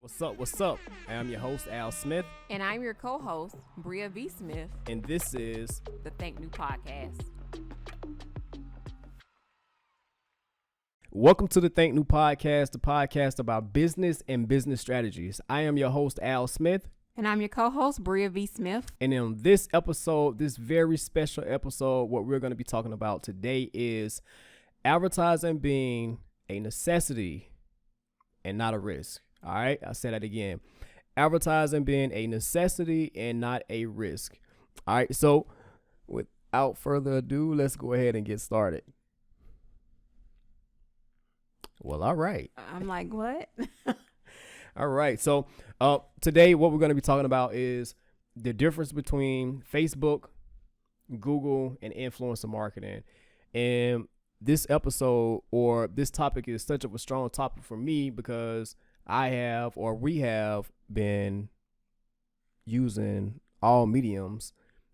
What's up? What's up? I'm your host, Al Smith, And I'm your co-host, Bria V. Smith, and this is the Thinknue Podcast. Welcome to the Thinknue Podcast, the podcast about business and business strategies. I am your host, Al Smith. And I'm your co-host, Bria V. Smith. And in this episode, this very special episode, what we're going to be talking about today is advertising being a necessity and not a risk. All right, I'll say that again. Advertising being a necessity and not a risk. All right, so without further ado, let's go ahead and get started. Well, all right. I'm like, what? All right, so today what we're going to be talking about is the difference between Facebook, Google, and influencer marketing. And this episode or this topic is such a strong topic for me because we have been using all mediums,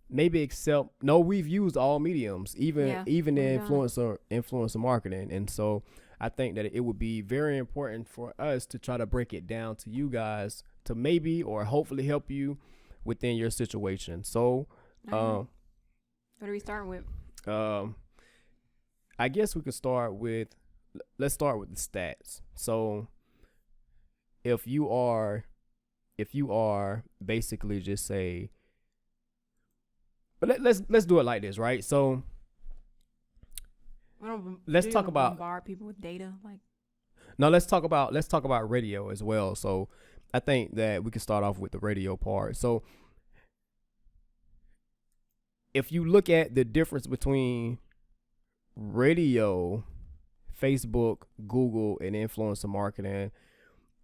we've used all mediums, even the influencer marketing. And so I think that it would be very important for us to try to break it down to you guys to maybe or hopefully help you within your situation. So, what are we starting with? I guess we could let's start with the stats. So if you are basically just say, but let's do it like this, right? So let's talk about bombard people with data. Let's talk about radio as well. So I think that we can start off with the radio part. So if you look at the difference between radio, Facebook, Google, and influencer marketing,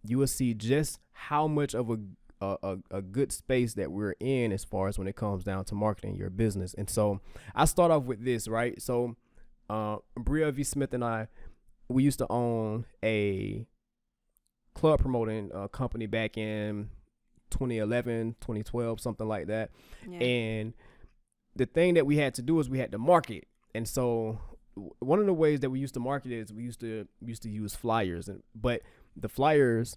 you will see just how much of a good space that we're in as far as when it comes down to marketing your business. And so I start off with this, right? So Bria V. Smith and I, we used to own a club promoting company back in 2011, 2012, something like that. Yeah. And the thing that we had to do is we had to market. And so one of the ways that we used to market is we used to use flyers, but the flyers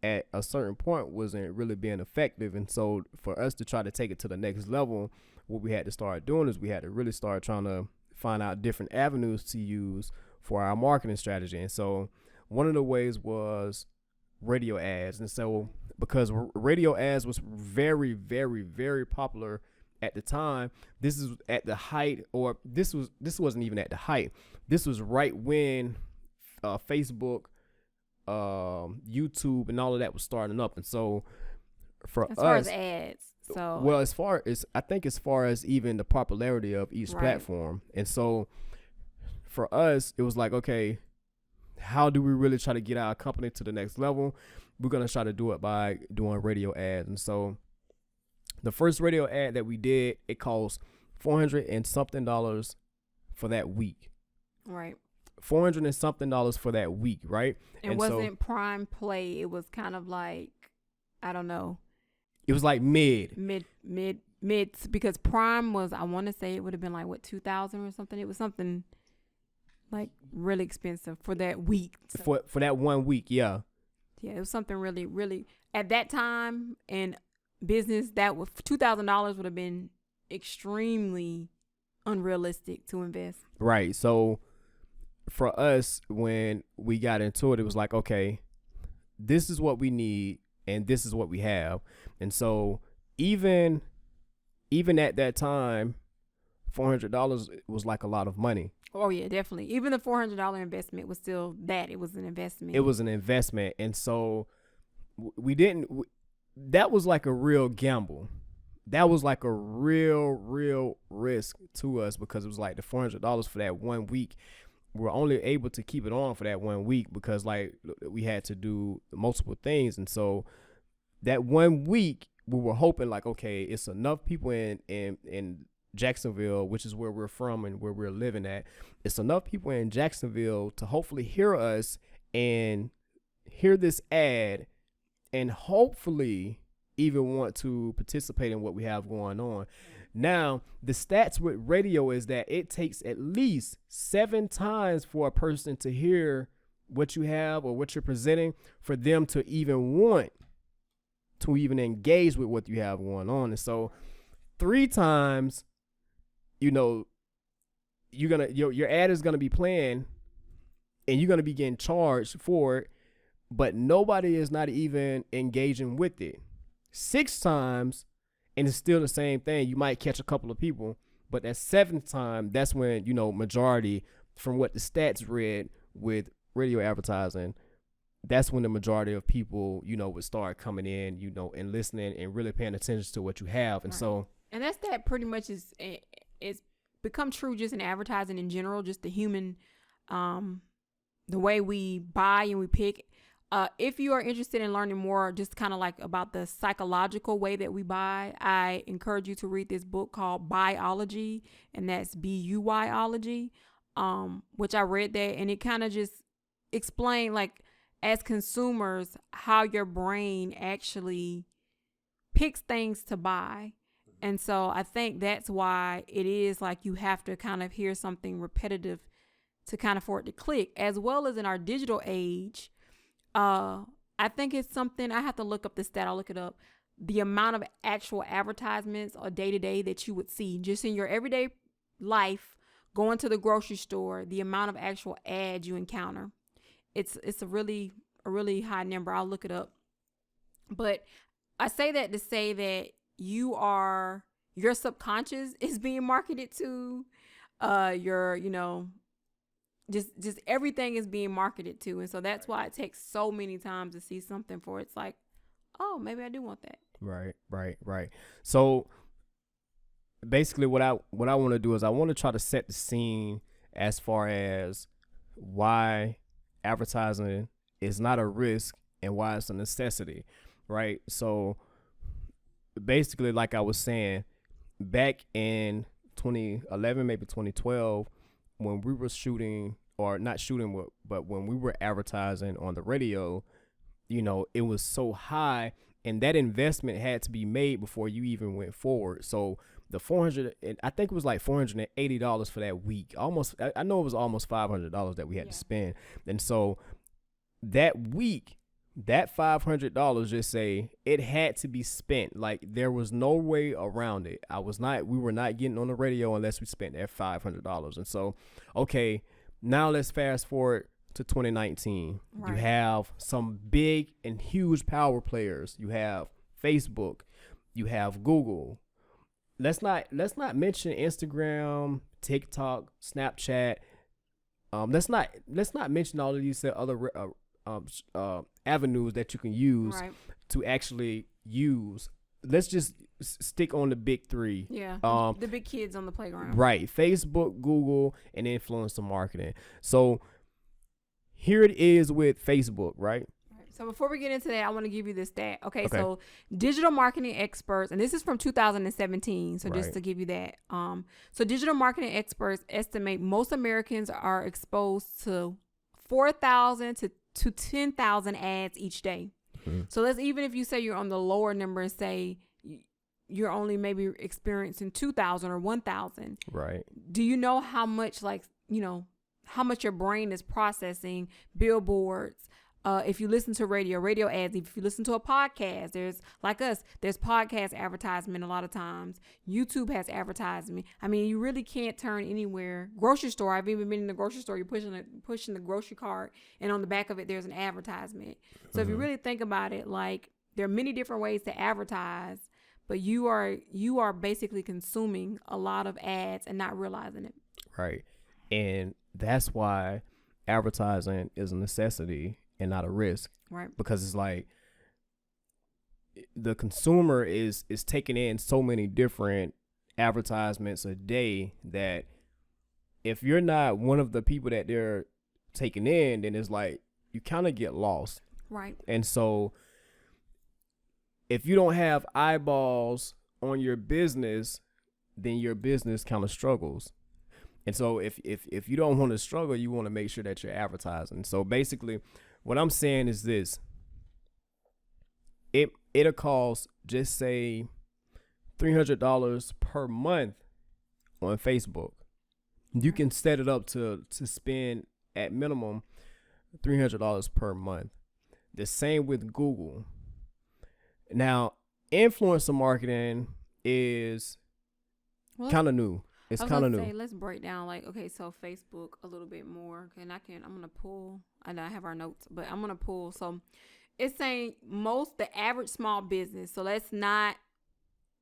at a certain point wasn't really being effective. And so for us to try to take it to the next level, what we had to start doing is we had to really start trying to find out different avenues to use for our marketing strategy. And so one of the ways was radio ads. And so because radio ads was very, very, very popular at the time, this is at the height, or this wasn't even at the height. This was right when Facebook, YouTube, and all of that was starting up. And so for as far as ads, as far as even the popularity of each platform. And so for us, it was like, okay, how do we really try to get our company to the next level? We're going to try to do it by doing radio ads. And so the first radio ad that we did, it cost $400 and something for that week. Right. $400 and something for that week, right? It wasn't prime play. It was kind of like, I don't know. It was like mid, because prime was, I want to say it would have been like what, 2000 or something. It was something like really expensive for that week. So, for that 1 week, yeah. Yeah, it was something really, really at that time in business that was $2,000 would have been extremely unrealistic to invest. Right. So for us, when we got into it, it was like, okay, this is what we need and this is what we have. And so even at that time, $400 was like a lot of money. Oh yeah, definitely. Even the $400 investment was still that. It was an investment. It was an investment. And so that was like a real gamble. That was like a real risk to us, because it was like the $400 for that 1 week. We were only able to keep it on for that 1 week because like we had to do multiple things. And so that 1 week we were hoping like, okay, it's enough people in Jacksonville, which is where we're from and where we're living at. It's enough people in Jacksonville to hopefully hear us and hear this ad and hopefully even want to participate in what we have going on. Now, the stats with radio is that it takes at least 7 times for a person to hear what you have or what you're presenting for them to even want to even engage with what you have going on. And so 3 times, your ad is gonna be playing and you're gonna be getting charged for it, but nobody is not even engaging with it. 6 times, and it's still the same thing. You might catch a couple of people, but that 7th time, that's when, majority, from what the stats read with radio advertising, that's when the majority of people, would start coming in, and listening and really paying attention to what you have. And so, and that pretty much is become true just in advertising in general, just the human, the way we buy and we pick. If you are interested in learning more, just kind of like about the psychological way that we buy, I encourage you to read this book called Buyology, and that's Buyology, which I read that, and it kind of just explained, like, as consumers, how your brain actually picks things to buy. And so I think that's why it is like you have to kind of hear something repetitive to kind of for it to click, as well as in our digital age. I think it's something, I have to look up the stat. I'll look it up. The amount of actual advertisements or day to day that you would see just in your everyday life, going to the grocery store, the amount of actual ads you encounter. It's a really high number. I'll look it up. But I say that to say that your subconscious is being marketed to, just everything is being marketed to. And so that's why it takes so many times to see something for it's like, oh, maybe I do want that. Right. So basically what I want to do is I want to try to set the scene as far as why advertising is not a risk and why it's a necessity, right? So basically, like I was saying, back in 2011, maybe 2012, when we were shooting, or not shooting, but when we were advertising on the radio, it was so high, and that investment had to be made before you even went forward. So the I think it was like $480 for that week. I know it was almost $500 that we had to spend. And so that week, that $500, just say it had to be spent. Like, there was no way around it. We were not getting on the radio unless we spent that $500. And so, okay, now let's fast forward to 2019. Right. You have some big and huge power players. You have Facebook, you have Google. Let's not mention Instagram, TikTok, Snapchat. Let's not mention all of these other avenues that you can use to actually use. Let's just stick on the big 3. Yeah. The big kids on the playground. Right. Facebook, Google, and influencer marketing. So here it is with Facebook, right? So before we get into that, I want to give you this stat. Okay. So digital marketing experts, and this is from 2017. So just to give you that. So digital marketing experts estimate most Americans are exposed to 4,000 to 10,000 ads each day. Mm-hmm. So that's even if you say you're on the lower number and say you're only maybe experiencing 2,000 or 1,000. Right. Do you know how much, how much your brain is processing billboards? If you listen to radio ads, if you listen to a podcast, there's podcast advertisement a lot of times. YouTube has advertisement. I mean, you really can't turn anywhere. Grocery store, I've even been in the grocery store, you're pushing the grocery cart, and on the back of it, there's an advertisement. So if you really think about it, like, there are many different ways to advertise, but you are basically consuming a lot of ads and not realizing it. Right. And that's why advertising is a necessity and not a risk. Right. Because it's like the consumer is taking in so many different advertisements a day that if you're not one of the people that they're taking in, then it's like you kind of get lost. Right. And so if you don't have eyeballs on your business, then your business kind of struggles. And so if you don't want to struggle, you want to make sure that you're advertising. So basically, what I'm saying is this. It'll cost, just say, $300 per month on Facebook. You can set it up to spend at minimum $300 per month. The same with Google. Now, influencer marketing is kind of new. It's kind of new. Let's break down so Facebook a little bit more. I'm going to pull, I have our notes, but I'm going to pull. So it's saying the average small business. So that's not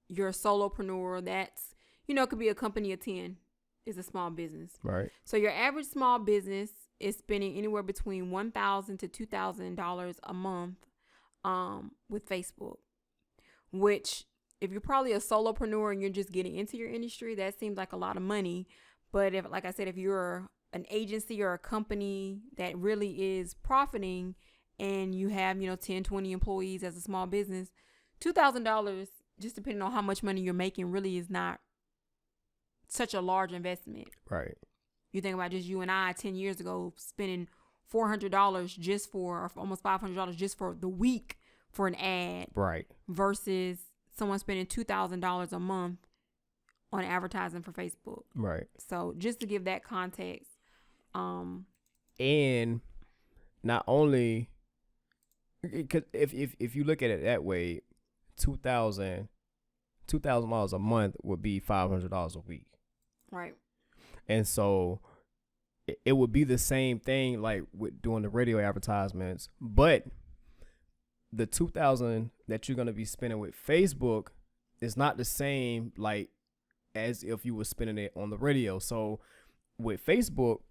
your solopreneur. That's, it could be a company of 10 is a small business. Right. So your average small business is spending anywhere between $1,000 to $2,000 a month with Facebook, which if you're probably a solopreneur and you're just getting into your industry, that seems like a lot of money. But if, like I said, if you're an agency or a company that really is profiting and you have, 10, 20 employees as a small business, $2,000, just depending on how much money you're making, really is not such a large investment. Right. You think about just you and I 10 years ago spending $400 or almost $500 just for the week for an ad. Right. Versus someone spending $2,000 a month on advertising for Facebook. Right. So just to give that context. And not only, because if you look at it that way, $2,000 a month would be $500 a week. Right. And so it would be the same thing like with doing the radio advertisements, but the $2,000 that you're going to be spending with Facebook is not the same like as if you were spending it on the radio. So with Facebook,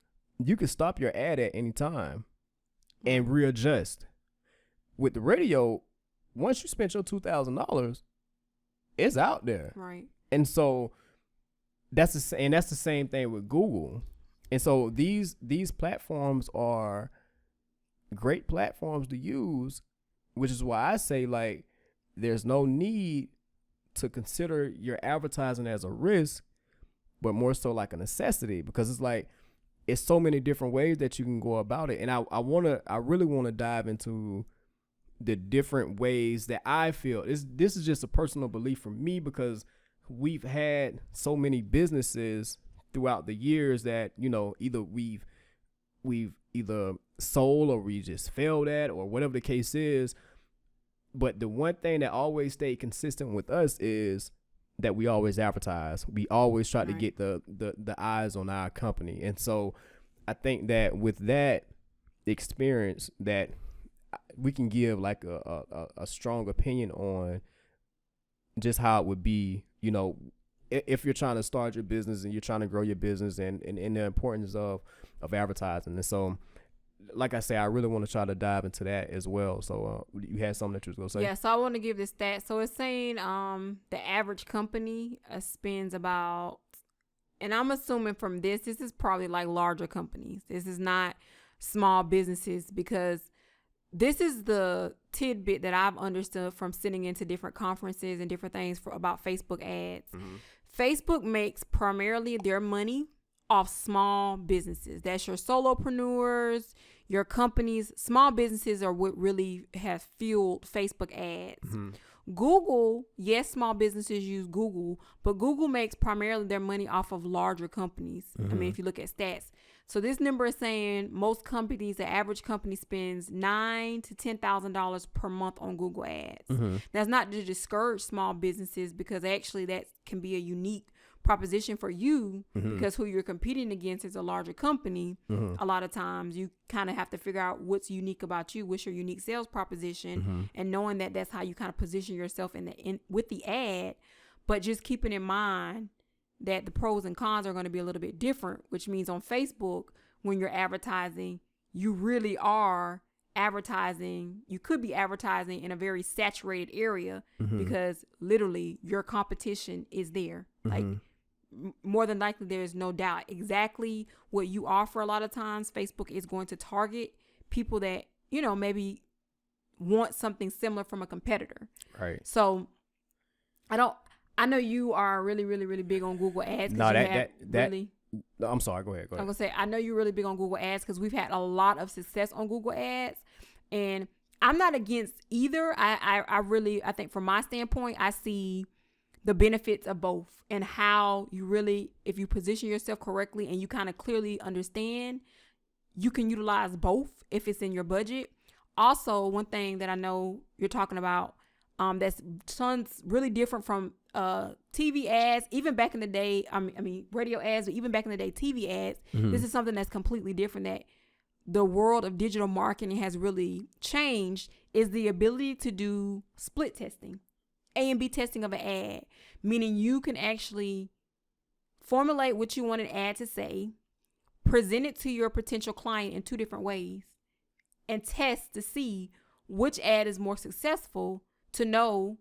you can stop your ad at any time and readjust. With the radio, once you spend your $2,000, it's out there. Right. And so that's the same thing with Google. And so these platforms are great platforms to use, which is why I say like there's no need to consider your advertising as a risk, but more so like a necessity, because it's like it's so many different ways that you can go about it. And I really want to dive into the different ways that I feel. This is just a personal belief for me, because we've had so many businesses throughout the years that, either we've either sold or we just failed at, or whatever the case is. But the one thing that always stayed consistent with us is that we always advertise. We always try to get the eyes on our company. And so I think that with that experience, that we can give like a strong opinion on just how it would be, if you're trying to start your business and you're trying to grow your business, and the importance of advertising. And so, like I say, I really want to try to dive into that as well. So you had something that you was going to say? Yeah, so I want to give this stat. So it's saying the average company spends about, and I'm assuming from this is probably like larger companies. This is not small businesses, because this is the tidbit that I've understood from sitting into different conferences and different things about Facebook ads. Mm-hmm. Facebook makes primarily their money off small businesses. That's your solopreneurs, your companies. Small businesses are what really has fueled Facebook ads. Mm-hmm. Google, yes, small businesses use Google, but Google makes primarily their money off of larger companies. Mm-hmm. I mean, if you look at stats. So this number is saying most companies, the average company spends $9,000 to $10,000 per month on Google ads. Mm-hmm. That's not to discourage small businesses, because actually that can be a unique proposition for you, mm-hmm. because who you're competing against is a larger company. Mm-hmm. A lot of times you kind of have to figure out what's unique about you, what's your unique sales proposition, mm-hmm. and knowing that that's how you kind of position yourself with the ad, but just keeping in mind that the pros and cons are going to be a little bit different, which means on Facebook, when you're advertising, you really are advertising. You could be advertising in a very saturated area, mm-hmm. because literally your competition is there. Mm-hmm. Like more than likely, there is no doubt exactly what you offer. A lot of times Facebook is going to target people that, maybe want something similar from a competitor. Right. So I know you are really, really, really big on Google Ads. No, I'm sorry. Go ahead. I'm going to say, I know you're really big on Google Ads, because we've had a lot of success on Google Ads, and I'm not against either. I think from my standpoint, I see the benefits of both, and how you really, if you position yourself correctly and you kind of clearly understand, you can utilize both if it's in your budget. Also, one thing that I know you're talking about, that's tons really different from TV ads, even back in the day. I mean radio ads, but even back in the day, TV ads. This is something that's completely different, that the world of digital marketing has really changed, is the ability to do split testing, A and B testing of an ad, meaning you can actually formulate what you want an ad to say, present it to your potential client in two different ways, and test to see which ad is more successful, to know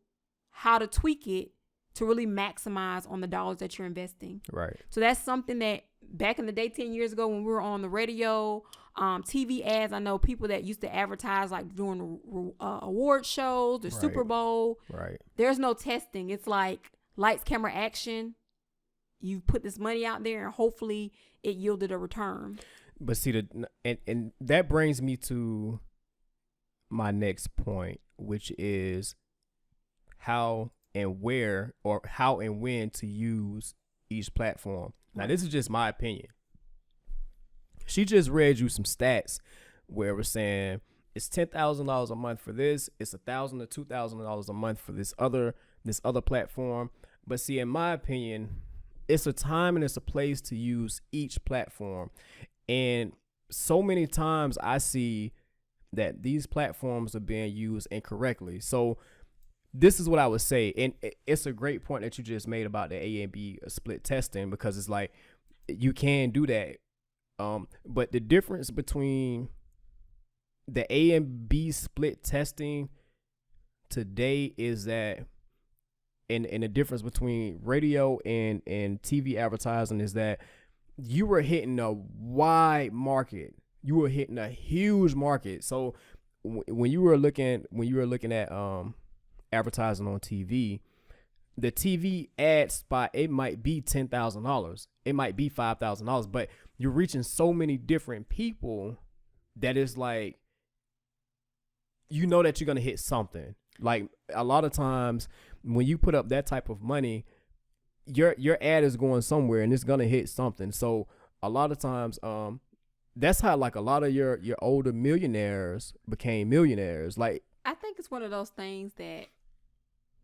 how to tweak it to really maximize on the dollars that you're investing. Right. So that's something that back in the day, 10 years ago, when we were on the radio, TV ads, I know people that used to advertise like during award shows, the Super Bowl. Right. There's no testing. It's like lights, camera, action. You put this money out there and hopefully it yielded a return. But see, and that brings me to my next point, which is how and where, or how and when to use each platform. Now, this is just my opinion. She just read you some stats where we're saying it's $10,000 a month for this, it's $1,000 to $2,000 a month for this other platform. But see, in my opinion, it's a time and it's a place to use each platform. And so many times I see that these platforms are being used incorrectly. So this is what I would say. And it's a great point that you just made about the A and B split testing, because it's like you can do that. But the difference between the A and B split testing today is that, and the difference between radio and TV advertising is that you were hitting a wide market. You were hitting a huge market. So when you were looking at advertising on TV, the TV ad spot, it might be $10,000, it might be $5,000, but you're reaching so many different people that it's like, you know that you're gonna hit something. Like a lot of times when you put up that type of money, your ad is going somewhere and it's gonna hit something. So a lot of times, that's how like a lot of your older millionaires became millionaires. Like, I think it's one of those things that,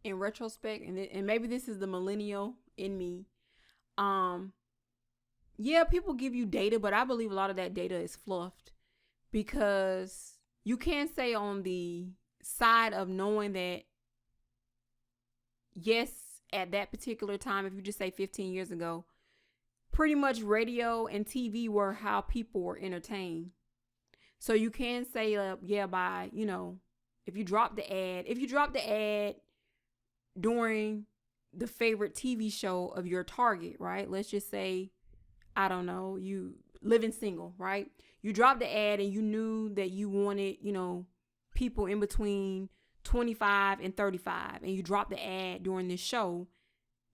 in retrospect, and maybe this is the millennial in me, yeah, people give you data, but I believe a lot of that data is fluffed, because you can say on the side of knowing that, yes, at that particular time, if you just say 15 years ago, pretty much radio and TV were how people were entertained. So you can say, yeah, by, if you drop the ad during the favorite TV show of your target, right? Let's just say, I don't know, you Living Single, right? You dropped the ad and you knew that you wanted, people in between 25 and 35, and you dropped the ad during this show.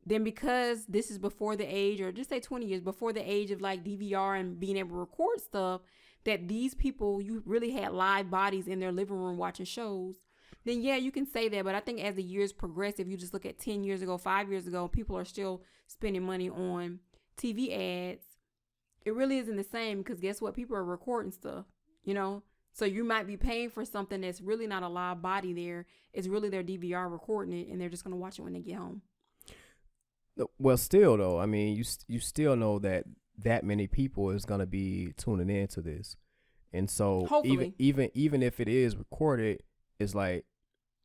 Then because this is before the age, or just say 20 years before the age of like DVR and being able to record stuff, that these people, you really had live bodies in their living room watching shows, then yeah, you can say that. But I think as the years progress, if you just look at 10 years ago, 5 years ago, people are still spending money on TV ads. It really isn't the same, because guess what? People are recording stuff, So you might be paying for something that's really not a live body there. It's really their DVR recording it, and they're just going to watch it when they get home. Well, still though, I mean, you still know that many people is going to be tuning into this. And so hopefully, even if it is recorded, it's like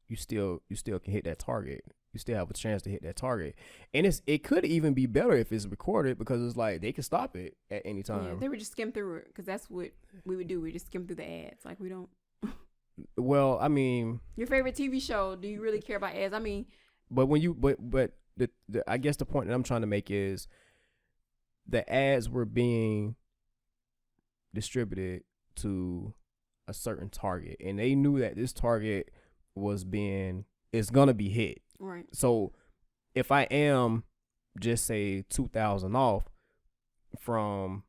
you still can hit that target. You still have a chance to hit that target. And it could even be better if it's recorded, because it's like they can stop it at any time. Yeah, they would just skim through it, because that's what we would do. We just skim through the ads. Like, we don't. Well, I mean, your favorite TV show, do you really care about ads? I mean, but when you but the I guess the point that I'm trying to make is the ads were being distributed to a certain target, and they knew that this target is gonna be hit. Right. So if I am just say 2,000 off from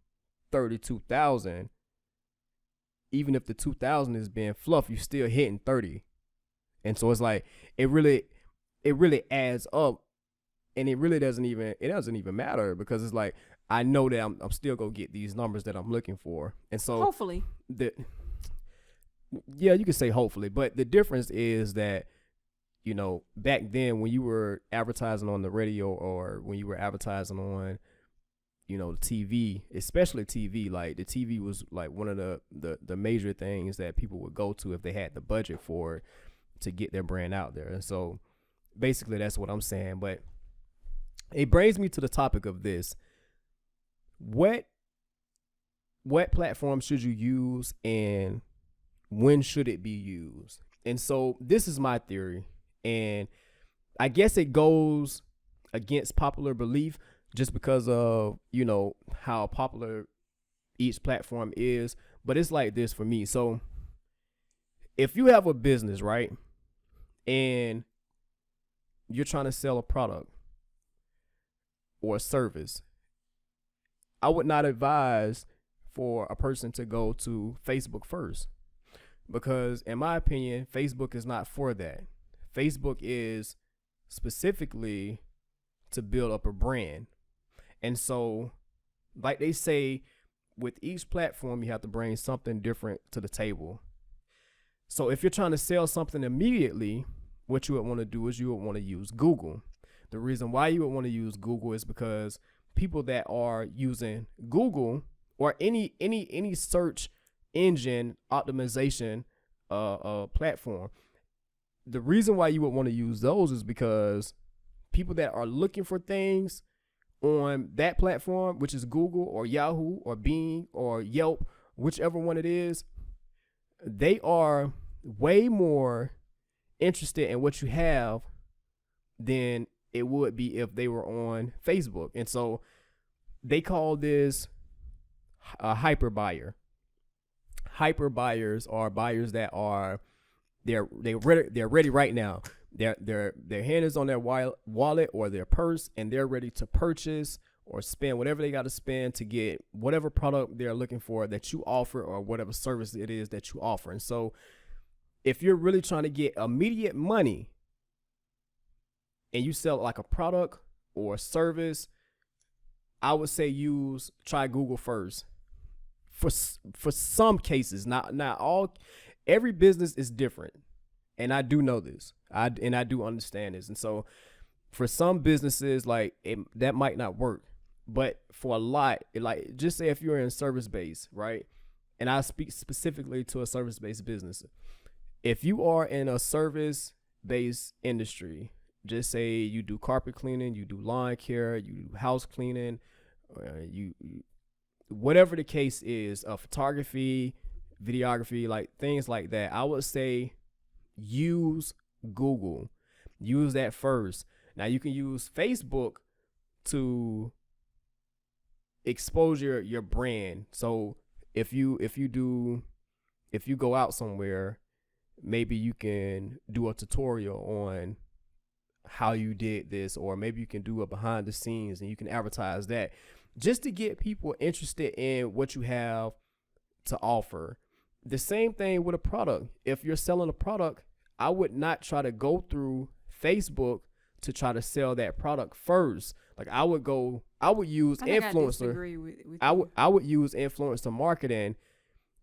32,000, even if the 2,000 is being fluff, you're still hitting 30. And so it's like it really adds up, and it doesn't even matter, because it's like I know that I'm still gonna get these numbers that I'm looking for. And so hopefully, yeah, you could say hopefully, but the difference is that, you know, back then when you were advertising on the radio or when you were advertising on, you know, TV, especially TV, like the TV was like one of the major things that people would go to if they had the budget for it to get their brand out there. And so basically that's what I'm saying. But it brings me to the topic of this. What platform should you use and when should it be used? And so this is my theory. And I guess it goes against popular belief just because of, you know, how popular each platform is. But it's like this for me. So if you have a business, right, and you're trying to sell a product or a service, I would not advise for a person to go to Facebook first, because in my opinion, Facebook is not for that. Facebook is specifically to build up a brand. And so, like they say, with each platform, you have to bring something different to the table. So if you're trying to sell something immediately, what you would want to do is you would want to use Google. The reason why you would want to use Google is because people that are using Google or any search engine optimization platform, the reason why you would want to use those is because people that are looking for things on that platform, which is Google or Yahoo or Bing or Yelp, whichever one it is, they are way more interested in what you have than it would be if they were on Facebook. And so they call this a hyper buyer. Hyper buyers are buyers that are they're ready right now. Their hand is on their wallet or their purse, and they're ready to purchase or spend whatever they got to spend to get whatever product they're looking for that you offer or whatever service it is that you offer. And so if you're really trying to get immediate money and you sell like a product or a service, I would say try Google first. For some cases, not all, every business is different. And I do know this. I do understand this. And so for some businesses, like that might not work. But for a lot, like just say if you're in service base, right? And I speak specifically to a service based business. If you are in a service based industry, just say you do carpet cleaning, you do lawn care, you do house cleaning, you whatever the case is, photography, videography, like things like that, I would say use Google. Use that first. Now you can use Facebook to expose your brand. So if you go out somewhere, maybe you can do a tutorial on how you did this, or maybe you can do a behind the scenes and you can advertise that just to get people interested in what you have to offer. The same thing with a product. If you're selling a product, I would not try to go through Facebook to try to sell that product first. Like I would use influencer. I would use influencer marketing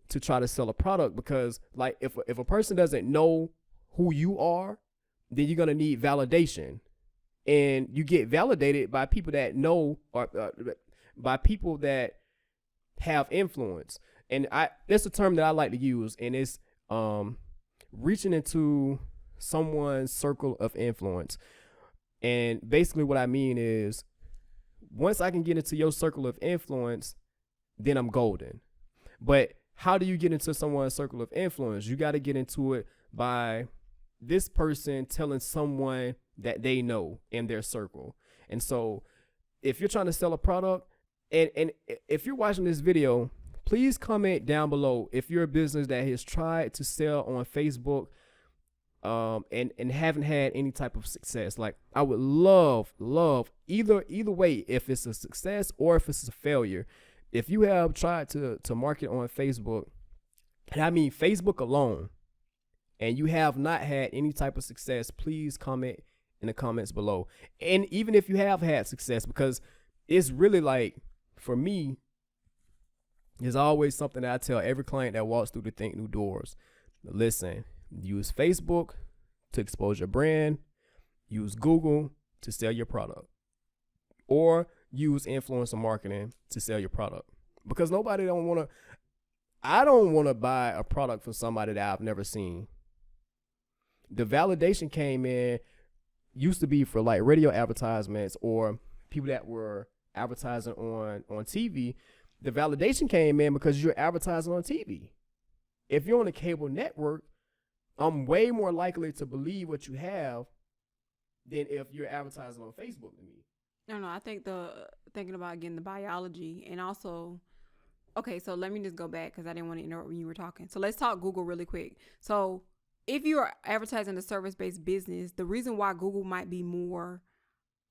to try to sell a product, because like if a person doesn't know who you are, then you're going to need validation. And you get validated by people that know, or by people that have influence. And that's a term that I like to use, and it's reaching into someone's circle of influence. And basically what I mean is, once I can get into your circle of influence, then I'm golden. But how do you get into someone's circle of influence? You got to get into it by this person telling someone that they know in their circle. And so if you're trying to sell a product, and if you're watching this video, please comment down below if you're a business that has tried to sell on Facebook and haven't had any type of success. Like I would love either way, if it's a success or if it's a failure. If you have tried to market on Facebook, and I mean Facebook alone, and you have not had any type of success, please comment in the comments below. And even if you have had success, because it's really like for me, there's always something that I tell every client that walks through the Thinknue doors. Listen, use Facebook to expose your brand, use Google to sell your product, or use influencer marketing to sell your product. Because nobody don't want to, I don't want to buy a product from somebody that I've never seen. The validation came in, used to be for like radio advertisements or people that were advertising on TV. The validation came in because you're advertising on TV. If you're on a cable network, I'm way more likely to believe what you have than if you're advertising on Facebook to me. No, I think thinking about again the biology and also, okay, so let me just go back because I didn't want to interrupt when you were talking. So let's talk Google really quick. So if you are advertising a service-based business, the reason why Google might be more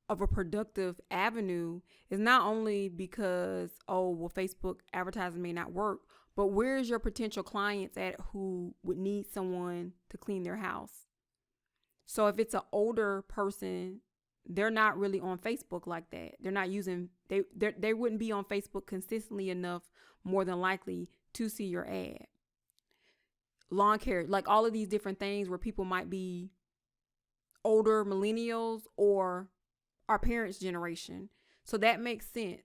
of a productive avenue is not only because, Facebook advertising may not work, but where's your potential clients at who would need someone to clean their house? So if it's an older person, they're not really on Facebook like that. They're not using, they wouldn't be on Facebook consistently enough, more than likely, to see your ad. Lawn care, like all of these different things where people might be older millennials or our parents' generation. So that makes sense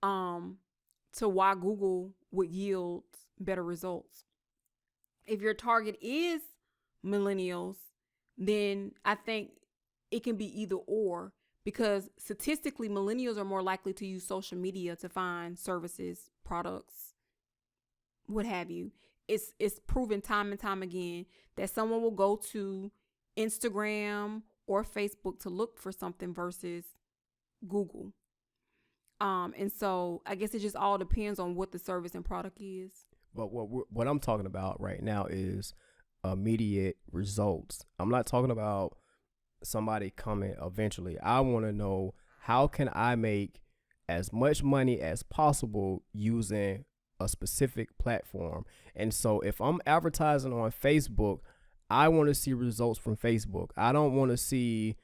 to why Google would yield better results. If your target is millennials, then I think it can be either or, because statistically millennials are more likely to use social media to find services, products, what have you. It's proven time and time again that someone will go to Instagram or Facebook to look for something versus Google. And so I guess it just all depends on what the service and product is. But what I'm talking about right now is immediate results. I'm not talking about somebody coming eventually. I want to know, how can I make as much money as possible using a specific platform? And so if I'm advertising on Facebook, I want to see results from Facebook. I don't want to see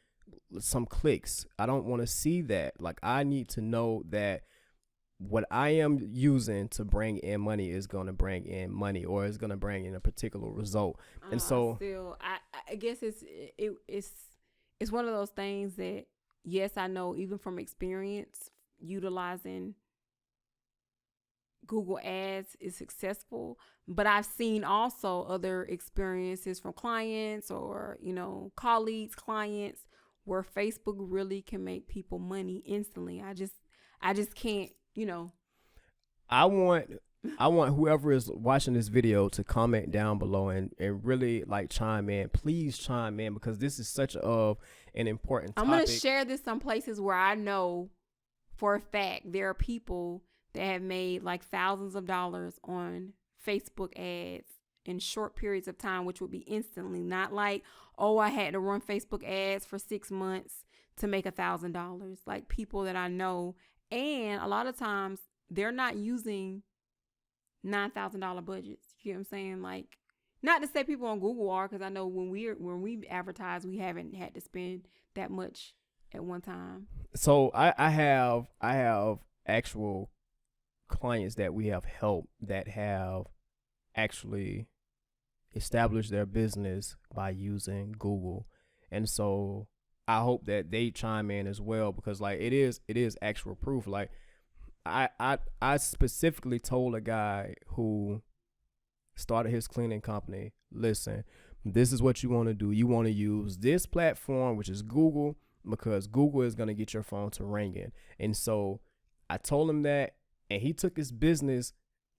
some clicks. I don't want to see that. Like, I need to know that what I am using to bring in money is going to bring in money, or is going to bring in a particular result. And so I guess it's one of those things that, yes, I know even from experience, utilizing Google Ads is successful, but I've seen also other experiences from clients or, colleagues, clients, where Facebook really can make people money instantly. I just can't, I want whoever is watching this video to comment down below and really like chime in. Please chime in, because this is such an important topic. I'm going to share this some places where I know for a fact there are people that have made like thousands of dollars on Facebook ads in short periods of time, which would be instantly, not like, I had to run Facebook ads for 6 months to make $1,000. Like people that I know, and a lot of times they're not using $9,000 budgets. You know what I'm saying? Like, not to say people on Google are, because I know when we advertise, we haven't had to spend that much at one time. So I have actual clients that we have helped that have actually established their business by using Google. And so I hope that they chime in as well, because like it is actual proof. Like I specifically told a guy who started his cleaning company, listen, this is what you want to do. You want to use this platform, which is Google, because Google is going to get your phone to ringing. And so I told him that, and he took his business.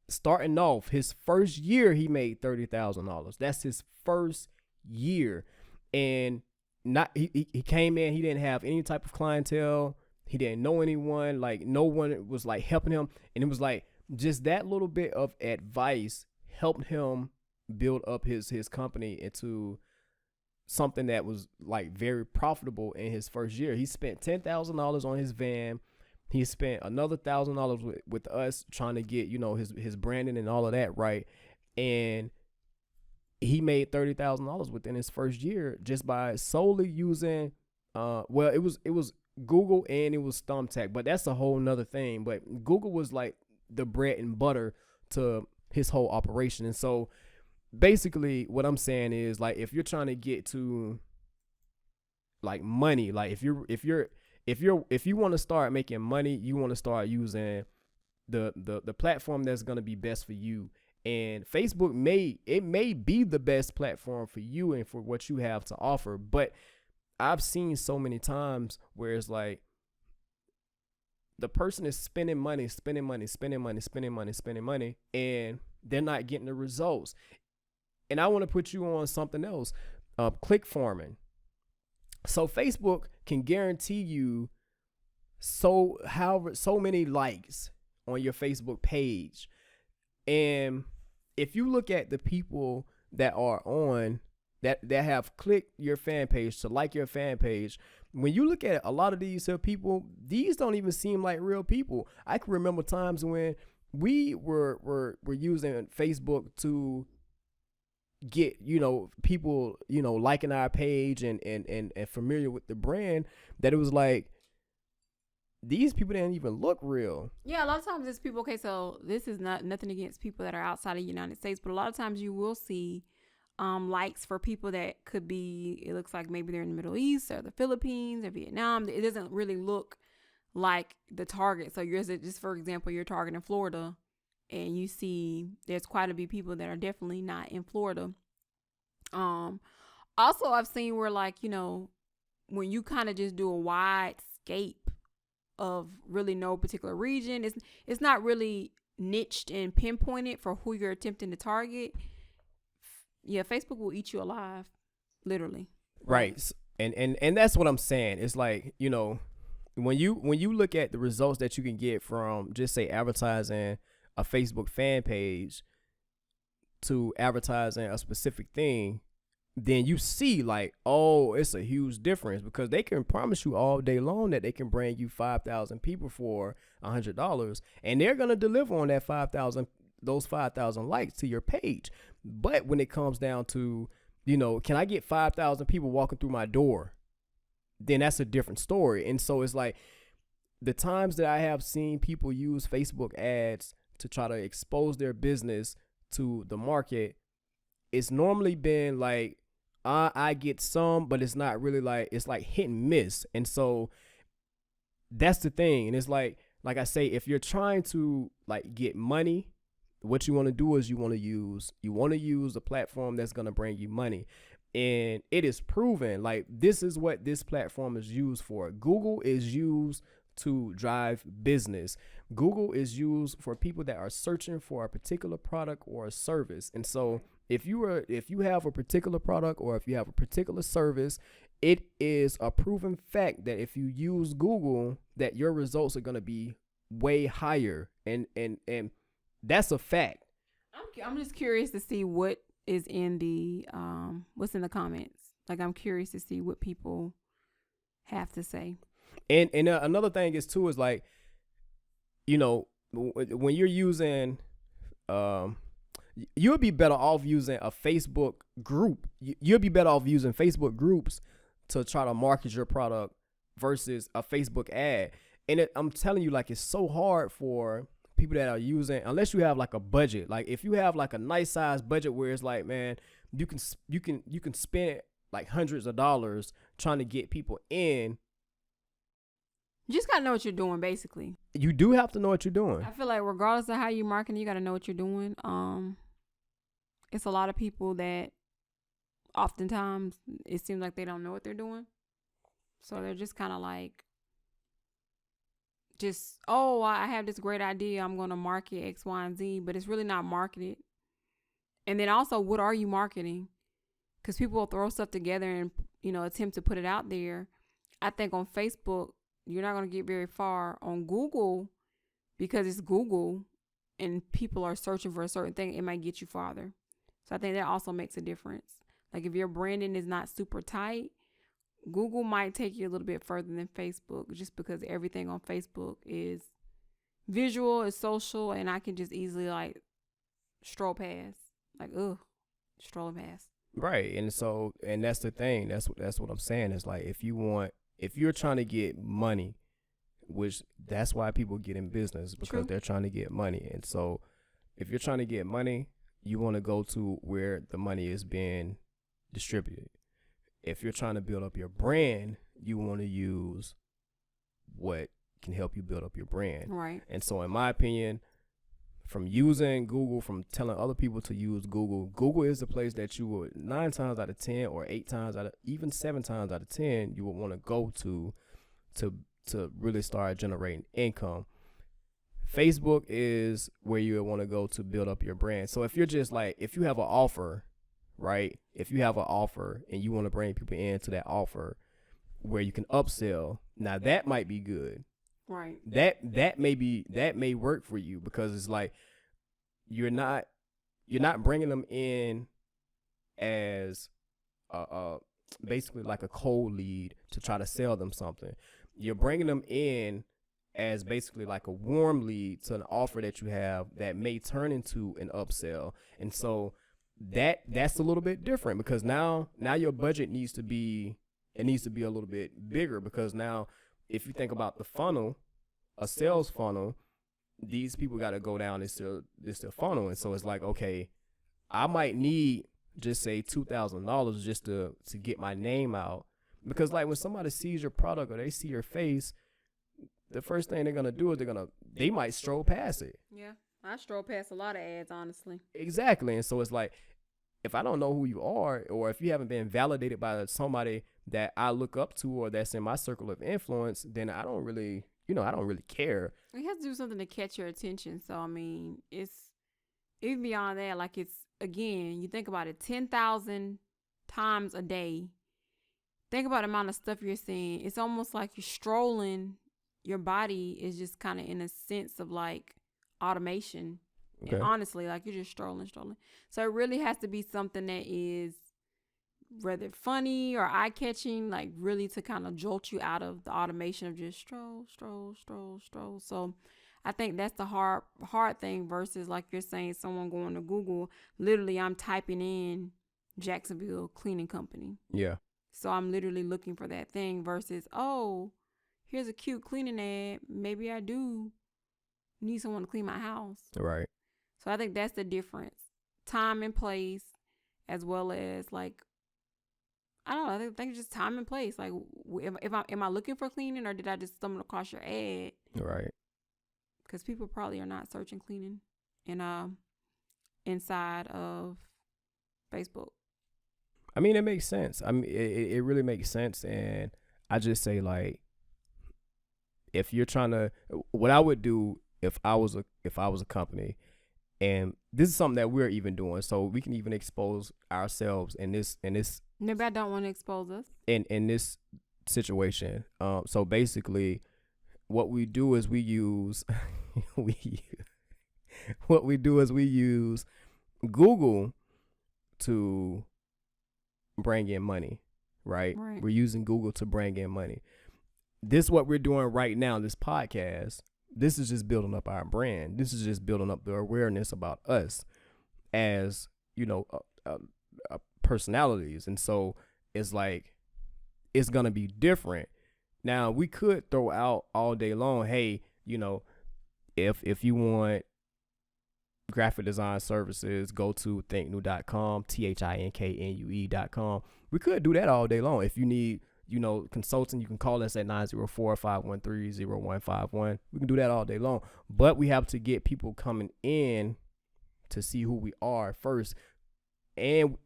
Starting off, his first year, he made $30,000. That's his first year. And he came in, he didn't have any type of clientele. He didn't know anyone. Like, no one was like helping him. And it was like just that little bit of advice helped him build up his company into something that was like very profitable in his first year. He spent $10,000 on his van. He spent another $1,000 with us trying to get, his branding and all of that right. And he made $30,000 within his first year just by solely using, it was Google and it was Thumbtack, but that's a whole nother thing. But Google was like the bread and butter to his whole operation. And so basically what I'm saying is, like, if you're trying to get to like money, like if you want to start making money, you want to start using the platform that's going to be best for you. And Facebook may be the best platform for you and for what you have to offer. But I've seen so many times where it's like the person is spending money, and they're not getting the results. And I want to put you on something else, click farming. So Facebook can guarantee you so many likes on your Facebook page. And if you look at the people that are on that have clicked your fan page to like your fan page, when you look at a lot of these people, these don't even seem like real people. I can remember times when we were using Facebook to get, people, liking our page and familiar with the brand, that it was like, these people didn't even look real. Yeah, a lot of times it's people. Okay, so this is nothing against people that are outside of the United States, but a lot of times you will see likes for people that could be, it looks like maybe they're in the Middle East or the Philippines or Vietnam. It doesn't really look like the target. So just for example, you're targeting Florida, and you see there's quite a few people that are definitely not in Florida. Also, I've seen where, like, when you kind of just do a wide scape of really no particular region, it's not really niched and pinpointed for who you're attempting to target. Yeah, Facebook will eat you alive, literally. Right. And that's what I'm saying. It's like, when you look at the results that you can get from, just say, advertising a Facebook fan page to advertising a specific thing, then you see like, oh, it's a huge difference, because they can promise you all day long that they can bring you 5,000 people for $100, and they're going to deliver on that 5,000 likes to your page. But when it comes down to, can I get 5,000 people walking through my door? Then that's a different story. And so it's like, the times that I have seen people use Facebook ads to try to expose their business to the market, it's normally been like, I get some, but it's not really like, it's like hit and miss. And so that's the thing. And it's like I say, if you're trying to like get money, what you want to do is you want to use a platform that's going to bring you money. And it is proven, like, this is what this platform is used for. Google is used to drive business. Google is used for people that are searching for a particular product or a service. And so if you have a particular product or if you have a particular service, it is a proven fact that if you use Google, that your results are going to be way higher. And that's a fact. I'm just curious to see what is in the what's in the comments. Like, I'm curious to see what people have to say. And another thing is too, is like, when you're using, you'll be better off using a Facebook group. You'll be better off using Facebook groups to try to market your product versus a Facebook ad. And I'm telling you, like, it's so hard for people that are using, unless you have like a budget. Like, if you have like a nice size budget where it's like, man, you can spend like hundreds of dollars trying to get people in. You just gotta know what you're doing, basically. You do have to know what you're doing. I feel like regardless of how you market, you gotta know what you're doing. It's a lot of people that oftentimes it seems like they don't know what they're doing. So they're just kind of like, I have this great idea, I'm going to market X, Y, and Z, but it's really not marketed. And then also, what are you marketing? Because people will throw stuff together and, attempt to put it out there. I think on Facebook, you're not going to get very far. On Google, because it's Google and people are searching for a certain thing, it might get you farther. So I think that also makes a difference. Like, if your branding is not super tight, Google might take you a little bit further than Facebook, just because everything on Facebook is visual, is social, and I can just easily like stroll past. Like, stroll past. Right. And so, and that's the thing. That's what I'm saying. Is like, if you want if you're trying to get money, which that's why people get in business, because they're trying to get money. And so if you're trying to get money, you want to go to where the money is being distributed. If you're trying to build up your brand, you want to use what can help you build up your brand. Right. And so in my opinion, from using Google, from telling other people to use Google, Google is the place that you would 9 times out of 10 or 8 times out of even 7 times out of 10, you would want to go to really start generating income. Facebook is where you would want to go to build up your brand. So if you're just like, if you have an offer, right? If you have an offer and you want to bring people into that offer where you can upsell, now that might be good. Right. That may work for you, because it's like you're not bringing them in as basically like a cold lead to try to sell them something. You're bringing them in as basically like a warm lead to an offer that you have that may turn into an upsell. And so that's a little bit different, because now your budget needs to be a little bit bigger, because now if you think about the funnel, a sales funnel, these people got to go down this funnel. And so it's like, okay, I might need just say $2,000 just to get my name out, because like when somebody sees your product or they see your face, the first thing they're going to do is they might stroll past it. Yeah. I stroll past a lot of ads, honestly. Exactly. And so it's like, if I don't know who you are, or if you haven't been validated by somebody that I look up to or that's in my circle of influence, then I don't really care. It has to do something to catch your attention. So, I mean, it's even beyond that. Like, it's, again, you think about it, 10,000 times a day. Think about the amount of stuff you're seeing. It's almost like you're strolling. Your body is just kind of in a sense of like automation. Okay. And honestly, like you're just strolling. So it really has to be something that is rather funny or eye-catching, like really to kind of jolt you out of the automation of just stroll. So I think that's the hard thing versus like you're saying, someone going to Google, literally I'm typing in Jacksonville Cleaning Company. Yeah. So I'm literally looking for that thing versus, oh, here's a cute cleaning ad. Maybe I do need someone to clean my house. Right. So I think that's the difference. Time and place, as well as like, I don't know. I think it's just time and place. Like, am I looking for cleaning, or did I just stumble across your ad? Right. Because people probably are not searching cleaning inside of Facebook. I mean, it makes sense. I mean, it really makes sense. And I just say, like, if you're trying to, what I would do if I was a company, and this is something that we're even doing, so we can even expose ourselves in this. Maybe I don't want to expose us in this situation. So basically, what we do is we use Google to bring in money, right? We're using Google to bring in money. This is what we're doing right now, this podcast. This is just building up our brand. This is just building up the awareness about us as, personalities. And so it's like, it's going to be different. Now, we could throw out all day long, hey, if you want graphic design services, go to thinknue.com, thinknue.com. We could do that all day long. If you need, consulting, you can call us at 904-513-0151. We can do that all day long. But we have to get people coming in to see who we are first. And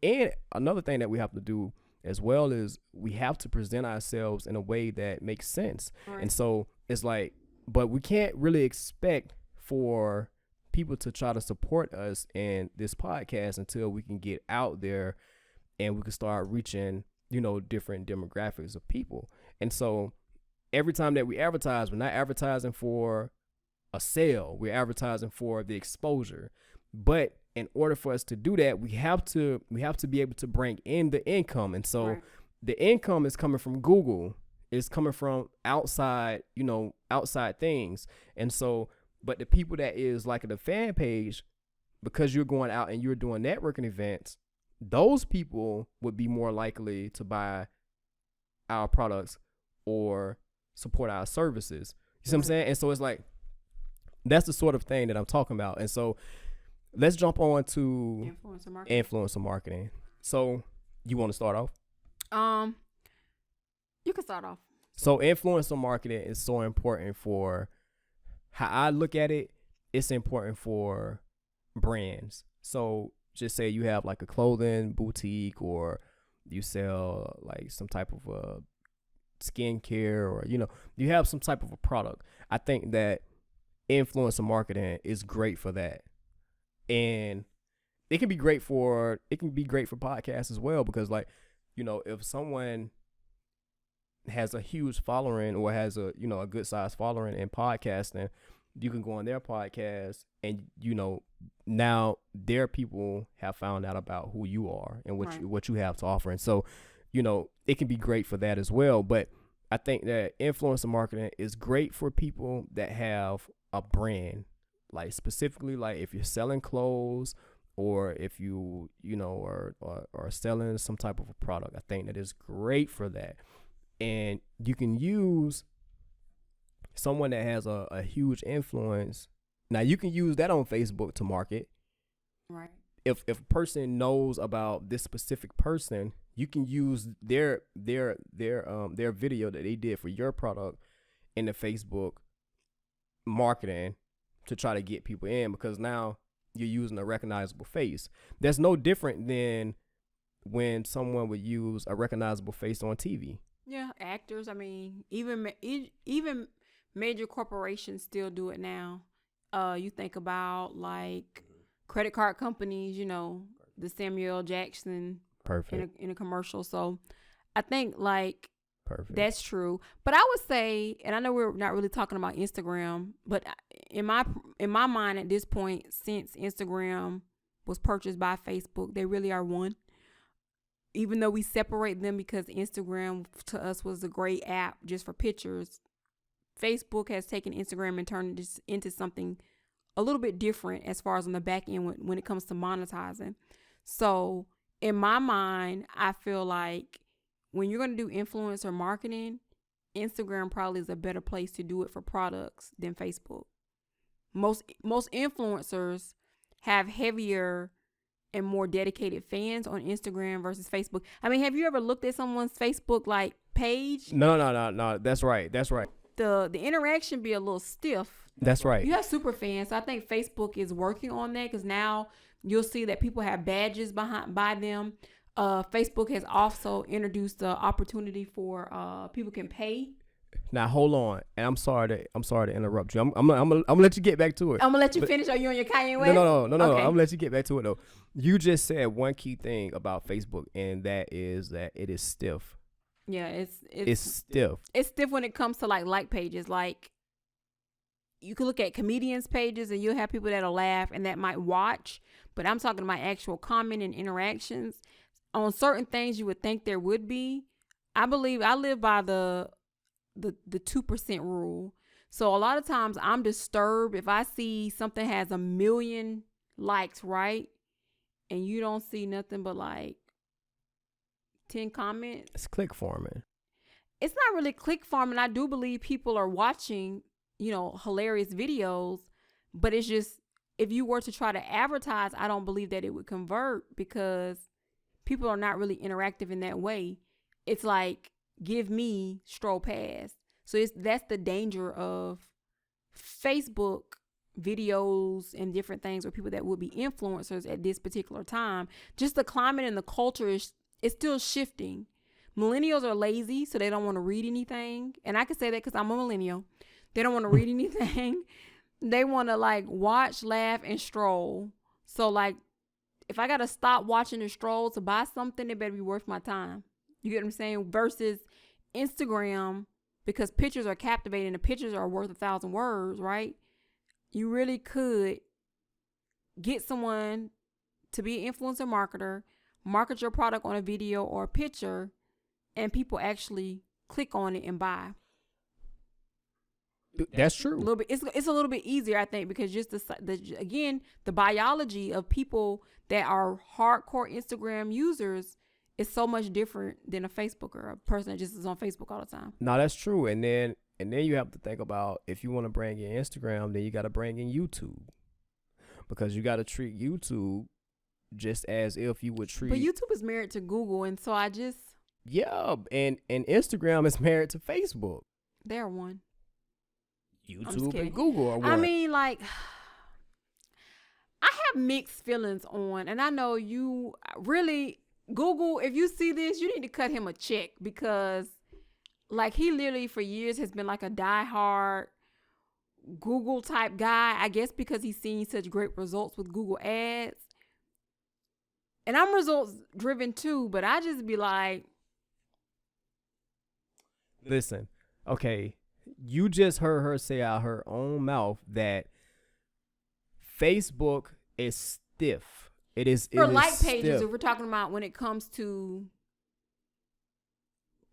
another thing that we have to do as well is we have to present ourselves in a way that makes sense. Right. And so it's like, but we can't really expect for people to try to support us in this podcast until we can get out there and we can start reaching, different demographics of people. And so every time that we advertise, we're not advertising for a sale, we're advertising for the exposure. But in order for us to do that, we have to be able to bring in the income. And so the income is coming from Google. It's coming from outside things. And so, but the people that is like the fan page, because you're going out and you're doing networking events, those people would be more likely to buy our products or support our services. You see what I'm saying? And so it's like, that's the sort of thing that I'm talking about. And so let's jump on to influencer marketing. So you want to start off? You can start off. So influencer marketing is so important for how I look at it. It's important for brands. So just say you have like a clothing boutique, or you sell like some type of skincare, or, you know, you have some type of a product. I think that influencer marketing is great for that. And it can be great for podcasts as well, because, like, you know, if someone has a huge following or has a, you know, a good sized following in podcasting, you can go on their podcast and, you know, now their people have found out about who you are and what you have to offer. And so, you know, it can be great for that as well. But I think that influencer marketing is great for people that have a brand, like specifically, like if you're selling clothes, or if you know, are selling some type of a product. I think that is great for that. And you can use someone that has a huge influence. Now you can use that on Facebook to market. Right. If a person knows about this specific person, you can use their video that they did for your product in the Facebook marketing to try to get people in, because now you're using a recognizable face. That's no different than when someone would use a recognizable face on TV. Yeah, actors. I mean, even major corporations still do it now. You think about like credit card companies, you know, the Samuel L. Jackson in a commercial. So I think like that's true. But I would say, and I know we're not really talking about Instagram, but in my mind at this point, since Instagram was purchased by Facebook, they really are one. Even though we separate them because Instagram to us was a great app just for pictures, Facebook has taken Instagram and turned it into something a little bit different as far as on the back end when it comes to monetizing. So in my mind, I feel like when you're going to do influencer marketing, Instagram probably is a better place to do it for products than Facebook. Most influencers have heavier and more dedicated fans on Instagram versus Facebook. I mean, have you ever looked at someone's Facebook like page? No. That's right. The interaction be a little stiff. That's right. You have super fans. So I think Facebook is working on that, because now you'll see that people have badges by them. Facebook has also introduced the opportunity for people can pay. Now hold on, and I'm sorry to interrupt you. I'm gonna let you get back to it. I'm gonna let you finish. Are you on your Kanye West? No. Okay. I'm gonna let you get back to it though. You just said one key thing about Facebook, and that is that it is stiff. Yeah, it's stiff. It's stiff when it comes to like pages. Like, you can look at comedians' pages and you'll have people that'll laugh and that might watch, but I'm talking about actual comment and interactions on certain things. You would think there would be. I live by the 2% rule. So a lot of times I'm disturbed if I see something has 1 million likes, right? And you don't see nothing but like 10 comments. It's click farming. It's not really click farming. I do believe people are watching, you know, hilarious videos, but it's just, if you were to try to advertise, I don't believe that it would convert, because people are not really interactive in that way. It's like, give me stroll past. So that's the danger of Facebook videos and different things, or people that would be influencers at this particular time. Just the climate and the culture is still shifting. Millennials are lazy, so they don't want to read anything. And I can say that because I'm a millennial. They don't want to read anything. They want to like watch, laugh, and stroll. So like, if I got to stop watching and stroll to buy something, it better be worth my time. You get what I'm saying? Versus Instagram, because pictures are captivating. The pictures are worth 1,000 words, right? You really could get someone to be an influencer marketer, market your product on a video or a picture, and people actually click on it and buy. That's true. A little bit. It's a little bit easier, I think, because just the biology of people that are hardcore Instagram users it's so much different than a Facebook or a person that just is on Facebook all the time. No, that's true. And then you have to think about, if you want to bring in Instagram, then you got to bring in YouTube, because you got to treat YouTube just as if you would treat. But YouTube is married to Google, and so I just. Yeah, and Instagram is married to Facebook. They're one. YouTube and Google are one. I mean, like, I have mixed feelings on, and I know you really, Google, if you see this, you need to cut him a check, because like he literally for years has been like a diehard Google type guy, I guess because he's seen such great results with Google ads. And I'm results driven too, but I just be like, listen, okay, you just heard her say out her own mouth that Facebook is stiff. It is for it like is pages, stiff. if we're talking about when it comes to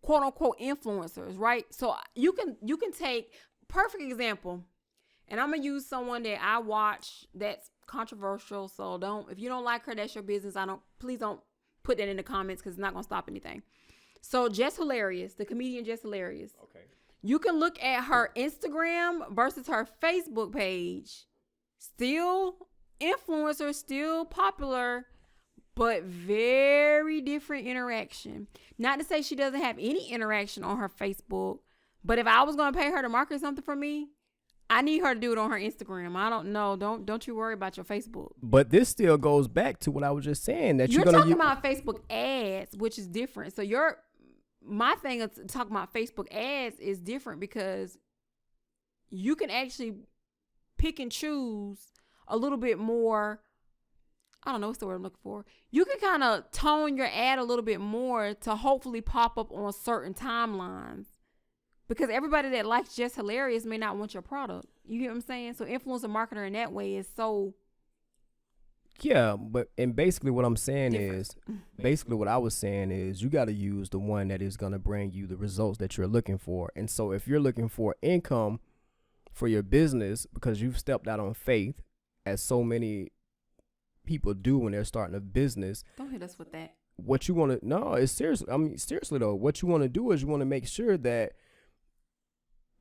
quote unquote influencers, right? So you can take perfect example, and I'm gonna use someone that I watch that's controversial. So if you don't like her, that's your business. Please don't put that in the comments, because it's not gonna stop anything. So Jess Hilarious, the comedian Jess Hilarious. Okay. You can look at her Instagram versus her Facebook page. Still influencer, still popular, but very different interaction. Not to say she doesn't have any interaction on her Facebook, but if I was going to pay her to market something for me, I need her to do it on her Instagram. I don't know. Don't you worry about your Facebook. But this still goes back to what I was just saying, that You're gonna talking about Facebook ads, which is different. So my thing of talking about Facebook ads is different, because you can actually pick and choose a little bit more. I don't know what's the word I'm looking for. You can kind of tone your ad a little bit more to hopefully pop up on certain timelines, because everybody that likes Just Hilarious may not want your product. You get what I'm saying? So influencer marketer in that way is so. Yeah, and basically what I'm saying different. what I was saying is, you got to use the one that is going to bring you the results that you're looking for. And so if you're looking for income for your business because you've stepped out on faith, as so many people do when they're starting a business. Don't hit us with that. What you want to, no, it's seriously. I mean, seriously though, what you want to do is you want to make sure that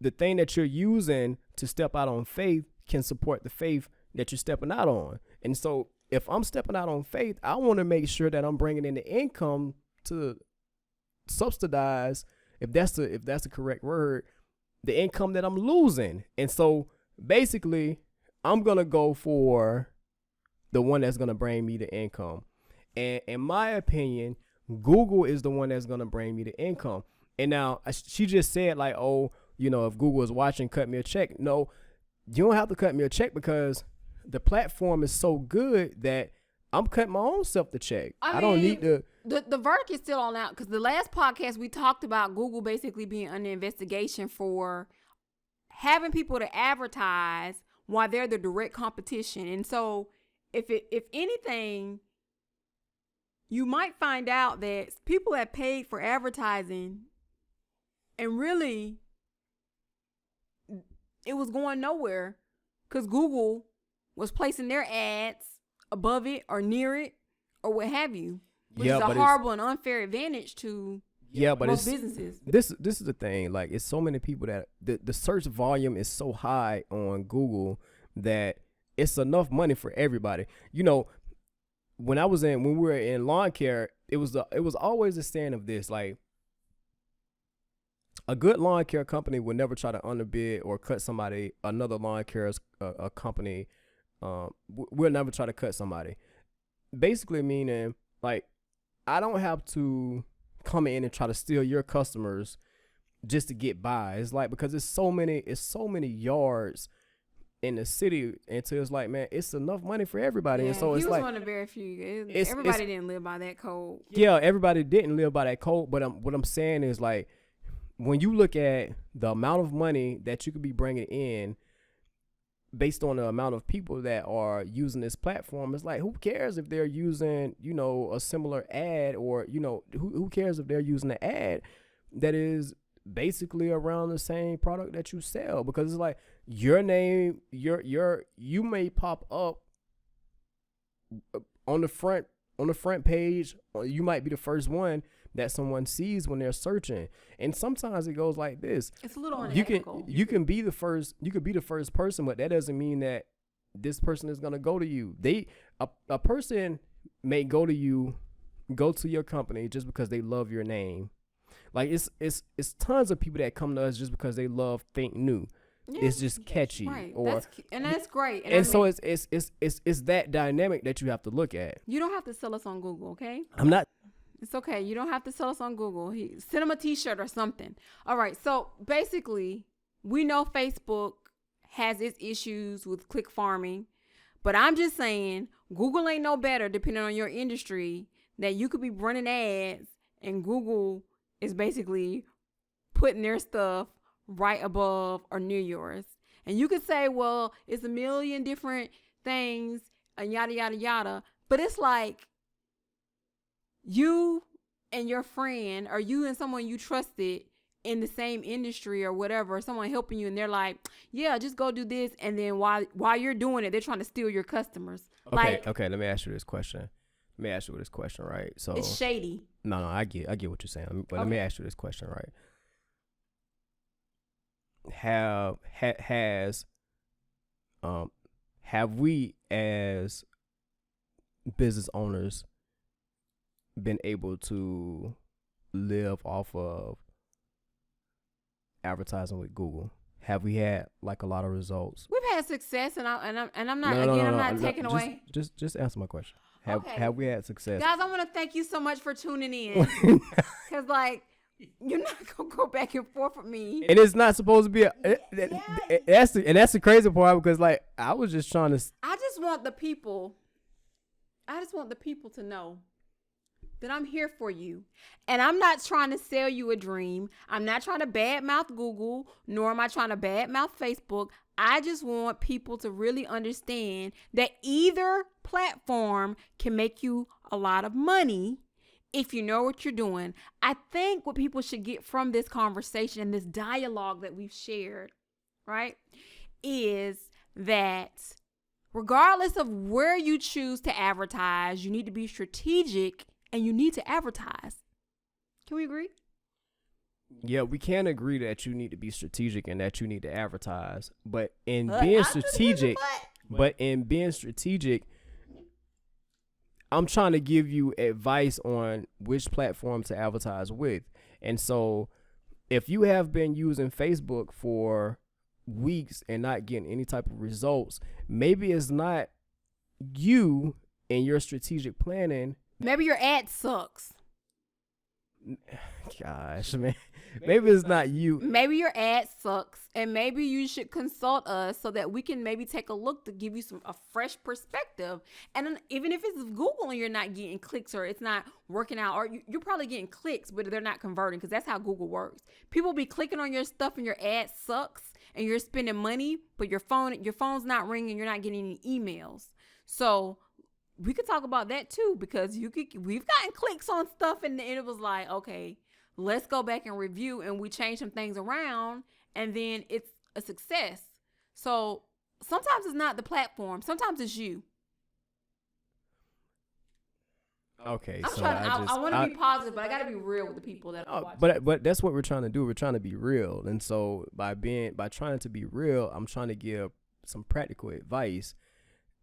the thing that you're using to step out on faith can support the faith that you're stepping out on. And so if I'm stepping out on faith, I want to make sure that I'm bringing in the income to subsidize, if that's the correct word, the income that I'm losing. And so basically, I'm going to go for the one that's going to bring me the income. And in my opinion, Google is the one that's going to bring me the income. And now she just said like, oh, if Google is watching, cut me a check. No, you don't have to cut me a check, because the platform is so good that I'm cutting my own self the check. I don't need to. The verdict is still on out, because the last podcast we talked about Google basically being under investigation for having people to advertise while they're the direct competition. And so if anything, you might find out that people have paid for advertising and really it was going nowhere, because Google was placing their ads above it or near it or what have you, which is a horrible and unfair advantage to most businesses. This is the thing. Like, it's so many people that the search volume is so high on Google that it's enough money for everybody. When we were in lawn care, it was always a saying of this, like, a good lawn care company would never try to underbid or cut another lawn care company. We'll never try to cut somebody. Basically meaning, like, I don't have to come in and try to steal your customers just to get by. It's like, because it's so many yards in the city, and so it's like, man, it's enough money for everybody. Yeah, and so he it's was like one of very few. Everybody didn't live by that code. Yeah, everybody didn't live by that code. But what I'm saying is, like, when you look at the amount of money that you could be bringing in based on the amount of people that are using this platform, it's like, who cares if they're using, a similar ad, or, who cares if they're using an ad that is basically around the same product that you sell? Because it's like, your name, you may pop up on the front on the front page, or you might be the first one that someone sees when they're searching. And sometimes it goes like this. It's a little unethical. You can be the first person, but that doesn't mean that this person is gonna go to you. A person may go to your company just because they love your name. Like it's tons of people that come to us just because they love Thinknue. Yeah, it's just catchy, right? Or that's great. And so it's that dynamic that you have to look at. You don't have to sell us on Google, okay? I'm not. It's okay. You don't have to sell us on Google. Send them a T-shirt or something. All right. So basically, we know Facebook has its issues with click farming, but I'm just saying Google ain't no better depending on your industry. That you could be running ads and Google is basically putting their stuff right above or near yours. And you could say, well, it's a million different things and yada, yada, yada. But it's like you and your friend or you and someone you trusted in the same industry or whatever, someone helping you and they're like, yeah, just go do this. And then while you're doing it, they're trying to steal your customers. Okay. Let me ask you this question. Right? So it's shady. No, I get what you're saying. But Let me ask you this question, right? Have we as business owners been able to live off of advertising with Google? Have we had like a lot of results? We've had success, and I'm not taking away. Just answer my question. Have we had success? Guys, I want to thank you so much for tuning in. Because, like, you're not going to go back and forth with me. And it's not supposed to be that's the crazy part, because, like, I was just trying to. I just want the people to know that I'm here for you. And I'm not trying to sell you a dream. I'm not trying to badmouth Google, nor am I trying to badmouth Facebook. I just want people to really understand that either platform can make you a lot of money if you know what you're doing. I think what people should get from this conversation and this dialogue that we've shared, right, is that regardless of where you choose to advertise, you need to be strategic and you need to advertise. Can we agree? Yeah, we can agree that you need to be strategic and that you need to advertise. But in being strategic, I'm trying to give you advice on which platform to advertise with. And so if you have been using Facebook for weeks and not getting any type of results, maybe it's not you and your strategic planning. Maybe your ad sucks. Gosh, man. Maybe it's not you. Maybe your ad sucks, and maybe you should consult us so that we can maybe take a look to give you a fresh perspective. And even if it's Google and you're not getting clicks or it's not working out, or you're probably getting clicks, but they're not converting, because that's how Google works. People be clicking on your stuff and your ad sucks and you're spending money, but your phone's not ringing, you're not getting any emails. So we could talk about that too, because we've gotten clicks on stuff and it was like, okay, let's go back and review, and we change some things around, and then it's a success. So sometimes it's not the platform, sometimes it's you. Okay, I want to be positive, but I got to be real with the people that are watching. But that's what we're trying to do. We're trying to be real, and so by trying to be real, I'm trying to give some practical advice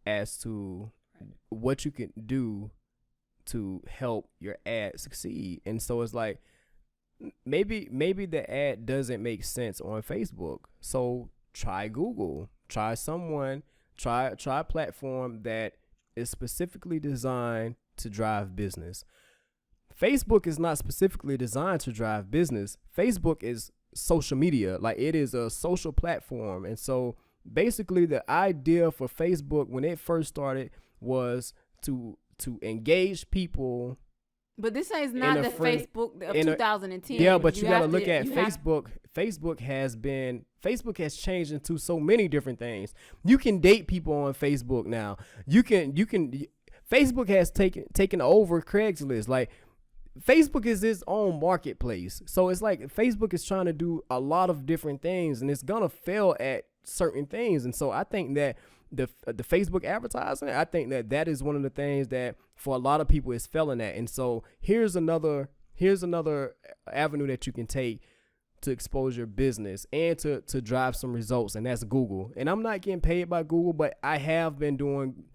as to what you can do to help your ad succeed. And so it's like, maybe the ad doesn't make sense on Facebook. So try Google, try a platform that is specifically designed to drive business. Facebook is not specifically designed to drive business. Facebook is social media. Like, it is a social platform. And so basically the idea for Facebook when it first started was to engage people. But this is not the Facebook of 2010. Yeah, but you got to look at Facebook. Facebook has changed into so many different things. You can date people on Facebook now. You can Facebook has taken over Craigslist. Like, Facebook is its own marketplace. So it's like Facebook is trying to do a lot of different things, and it's gonna fail at certain things. And so I think that the Facebook advertising, I think that is one of the things that for a lot of people it's failing at. And so here's another avenue that you can take to expose your business and to drive some results, and that's Google. And I'm not getting paid by Google, but I have been doing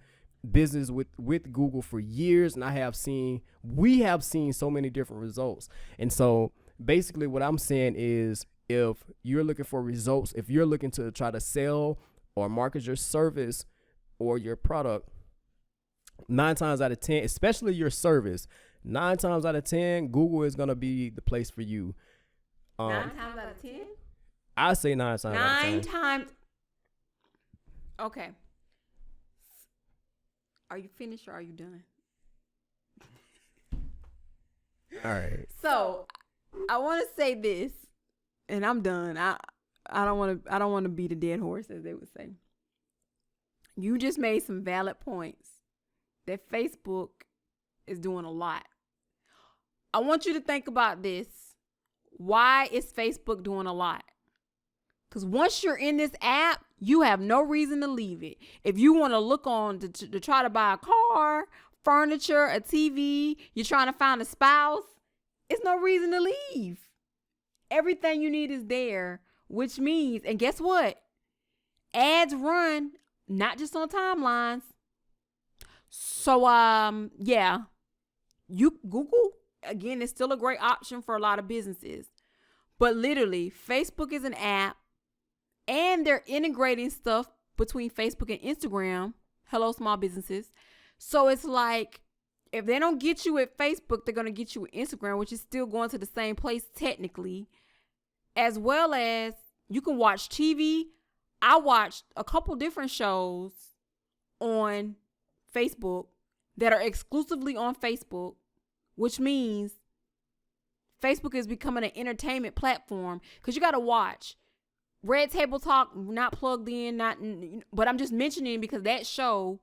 business with Google for years, and we have seen so many different results. And so basically what I'm saying is, if you're looking for results, if you're looking to try to sell or market your service or your product, 9 times out of 10, especially your service, 9 times out of 10, Google is going to be the place for you. 9 times out of 10? I say 9 times out of 10. 9 times. Okay. Are you finished or are you done? All right. So I want to say this, and I'm done. I don't want to beat a dead horse, as they would say. You just made some valid points that Facebook is doing a lot. I want you to think about this. Why is Facebook doing a lot? Because once you're in this app, you have no reason to leave it. If you want to look on to try to buy a car, furniture, a TV, you're trying to find a spouse, it's no reason to leave. Everything you need is there, which means, and guess what? Ads run not just on timelines. So, yeah, Google, again, is still a great option for a lot of businesses. But literally, Facebook is an app, and they're integrating stuff between Facebook and Instagram. Hello, small businesses. So it's like, if they don't get you at Facebook, they're going to get you at Instagram, which is still going to the same place technically, as well as you can watch TV. I watched a couple different shows on Facebook that are exclusively on Facebook, which means Facebook is becoming an entertainment platform, because you got to watch Red Table Talk, not plugged in, but I'm just mentioning because that show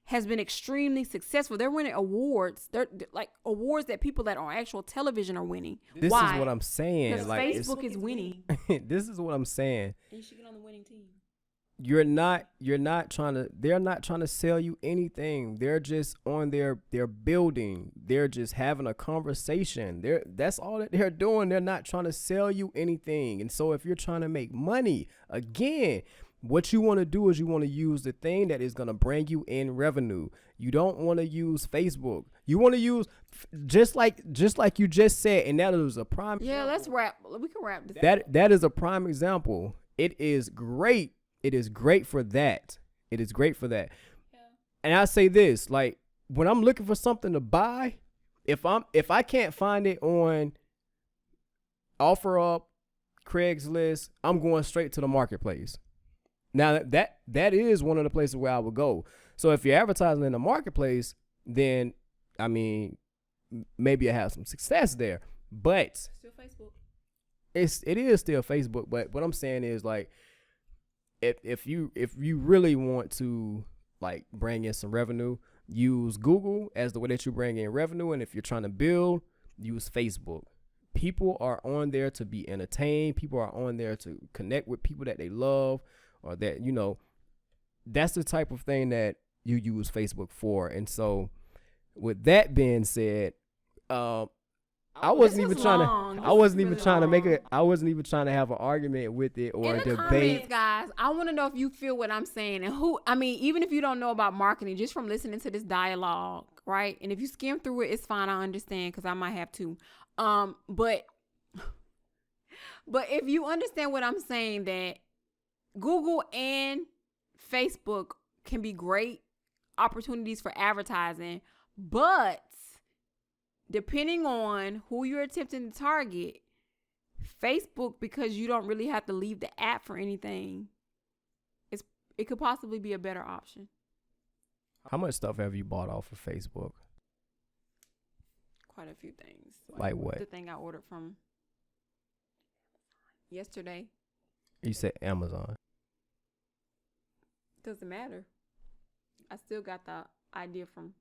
has been extremely successful. They're winning awards. They're like awards that people that are on actual television are winning. This Why? is what I'm saying. Because Like, Facebook is winning. This is what I'm saying. And you should get on the winning team. They're not trying to sell you anything. They're just on their building. They're just having a conversation. That's all that they're doing. They're not trying to sell you anything. And so if you're trying to make money, again, what you want to do is you want to use the thing that is going to bring you in revenue. You don't want to use Facebook. You want to use just like you just said, and that is a prime. Yeah, let's wrap. We can wrap this. That is a prime example. It is great. It is great for that. It is great for that. Yeah. And I say this, like, when I'm looking for something to buy, if I can't find it on OfferUp, Craigslist, I'm going straight to the marketplace. Now that is one of the places where I would go. So if you're advertising in the marketplace, then I mean, maybe I have some success there. But still Facebook. It is still Facebook. But what I'm saying is, like, if you really want to, like, bring in some revenue, use Google as the way that you bring in revenue. And if you're trying to build, use Facebook. People are on there to be entertained. People are on there to connect with people that they love, or that, that's the type of thing that you use Facebook for. And so with that being said, I wasn't even trying to have an argument with it or in a the debate. Comments, guys, I want to know if you feel what I'm saying, and even if you don't know about marketing, just from listening to this dialogue, right? And if you skim through it, it's fine. I understand, because I might have to. But if you understand what I'm saying, that Google and Facebook can be great opportunities for advertising, but depending on who you're attempting to target, Facebook, because you don't really have to leave the app for anything, it could possibly be a better option. How much stuff have you bought off of Facebook? Quite a few things. Like what? The thing I ordered from yesterday. You said Amazon. Doesn't matter. I still got the idea from.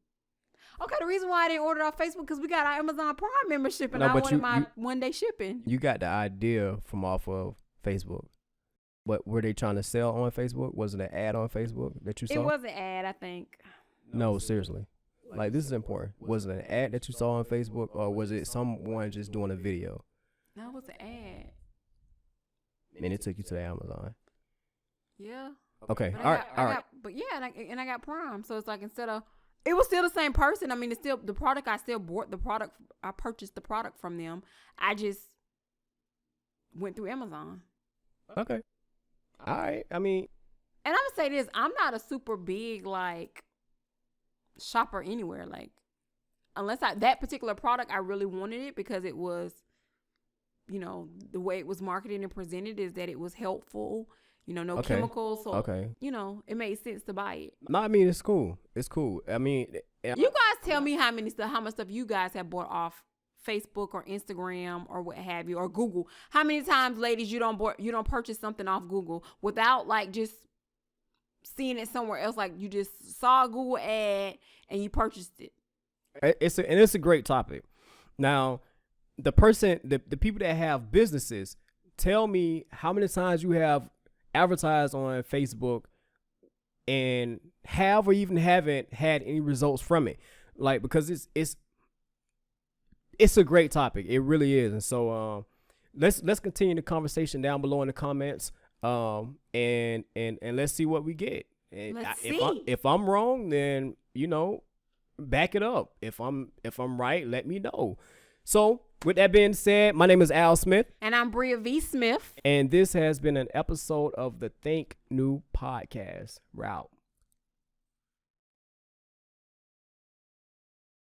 Okay, the reason why I didn't order it off Facebook, because we got our Amazon Prime membership, and I wanted my one-day shipping. You got the idea from off of Facebook. But were they trying to sell on Facebook? Was it an ad on Facebook that you saw? It was an ad, I think. No, seriously. Like, this is important. Was it an ad that you saw on Facebook, or was it someone just doing a video? No, it was an ad. And it took you to the Amazon. Yeah. Okay. But All right. But yeah, and I got Prime, so it's like instead of it was still the same person. I mean, it's still the product. I still bought the product. I purchased the product from them. I just went through Amazon. Okay. All right. I mean, and I'm gonna say this: I'm not a super big like shopper anywhere. Like, unless that particular product, I really wanted it because it was, you know, the way it was marketed and presented is that it was helpful. You know, no chemicals. So, you know, it made sense to buy it. No, I mean, it's cool. It's cool. I mean, you guys tell me how much stuff you guys have bought off Facebook or Instagram or what have you, or Google. How many times, ladies, you don't purchase something off Google without like just seeing it somewhere else? Like, you just saw a Google ad and you purchased it. It's a great topic. Now, the people that have businesses, tell me how many times you have advertised on Facebook and have or even haven't had any results from it. Like, because it's a great topic. It really is. And so let's continue the conversation down below in the comments. And let's see what we get. And let's see. If I'm wrong, then, you know, back it up. If I'm right, let me know. So, with that being said, my name is Al Smith. And I'm Bria V. Smith. And this has been an episode of the Thinknue Podcast. We're out.